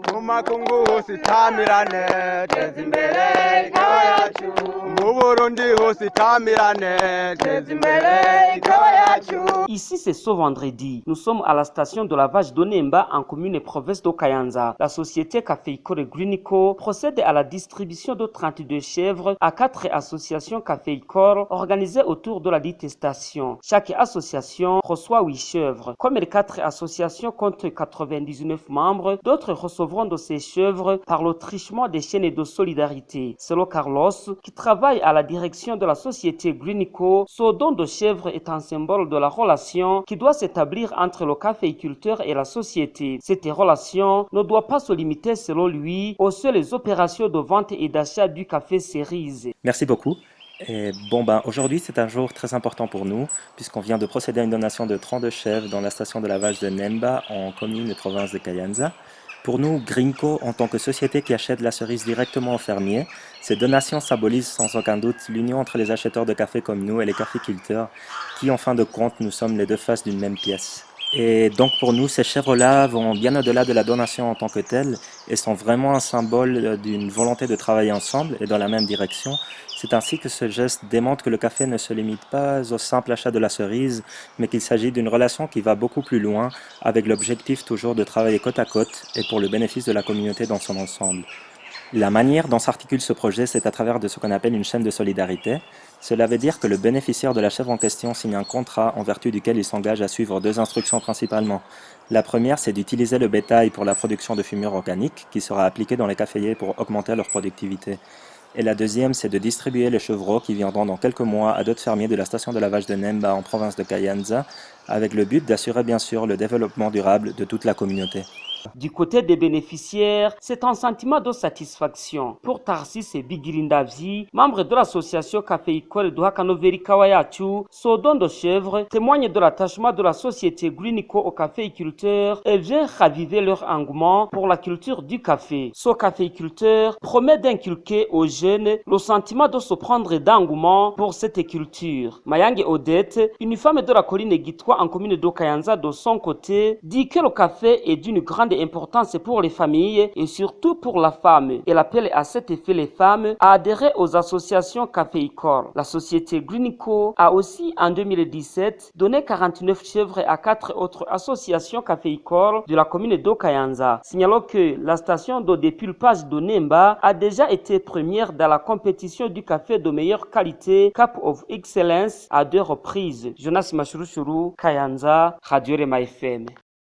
Mumakungu hositamirane tezimbere ikawa yacu mu Burundi hositamirane tezimbere ikawa yacu. Ici c'est ce vendredi. Nous sommes à la station de lavage d'Onemba en commune et province de Kayanza. La société Caféicor et Grunico procède à la distribution de 32 chèvres à 4 associations Caféicor organisées autour de la dite station. Chaque association reçoit 8 chèvres. Comme les 4 associations comptent 99 membres, d'autres recevront de ces chèvres par le trichement des chaînes de solidarité. Selon Carlos, qui travaille à la direction de la société Grunico, ce don de chèvres est un symbole de la relation qui doit s'établir entre le caféiculteur et la société. Cette relation ne doit pas se limiter, selon lui, aux seules opérations de vente et d'achat du café cerise. Merci beaucoup. Et aujourd'hui, c'est un jour très important pour nous, puisqu'on vient de procéder à une donation de 32 chèvres dans la station de lavage de Nemba, en commune et province de Kayanza. Pour nous, Grunico, en tant que société qui achète la cerise directement aux fermiers, ces donations symbolisent sans aucun doute l'union entre les acheteurs de café comme nous et les caféiculteurs, qui en fin de compte, nous sommes les deux faces d'une même pièce. Et donc pour nous, ces chèvres-là vont bien au-delà de la donation en tant que telle et sont vraiment un symbole d'une volonté de travailler ensemble et dans la même direction. C'est ainsi que ce geste démontre que le café ne se limite pas au simple achat de la cerise, mais qu'il s'agit d'une relation qui va beaucoup plus loin, avec l'objectif toujours de travailler côte à côte et pour le bénéfice de la communauté dans son ensemble. La manière dont s'articule ce projet, c'est à travers de ce qu'on appelle une chaîne de solidarité. Cela veut dire que le bénéficiaire de la chèvre en question signe un contrat en vertu duquel il s'engage à suivre 2 instructions principalement. La première, c'est d'utiliser le bétail pour la production de fumure organique, qui sera appliquée dans les caféiers pour augmenter leur productivité. Et la deuxième, c'est de distribuer les chevreaux qui viendront dans quelques mois à d'autres fermiers de la station de lavage de Nemba en province de Kayanza, avec le but d'assurer bien sûr le développement durable de toute la communauté. Du côté des bénéficiaires, c'est un sentiment de satisfaction. Pour Tarsis et Bigirindavzi, membre de l'association Caféicor de Hakanoveri Kawayachu, ce don de chèvres témoigne de l'attachement de la société Grunico aux caféiculteurs et vient raviver leur engouement pour la culture du café. Ce caféiculteur promet d'inculquer aux jeunes le sentiment de se prendre d'engouement pour cette culture. Mayange Odette, une femme de la colline Gitwa en commune de Kayanza de son côté, dit que le café est d'une grande importance pour les familles et surtout pour la femme. Elle appelle à cet effet les femmes à adhérer aux associations Caféicor. La société Grunico a aussi en 2017 donné 49 chèvres à 4 autres associations Caféicor de la commune d'Okayanza. Signalons que la station de dépulpage de Nemba a déjà été première dans la compétition du café de meilleure qualité Cup of Excellence à 2 reprises. Jonas Machurushuru, Kayanza, Radio Rema FM.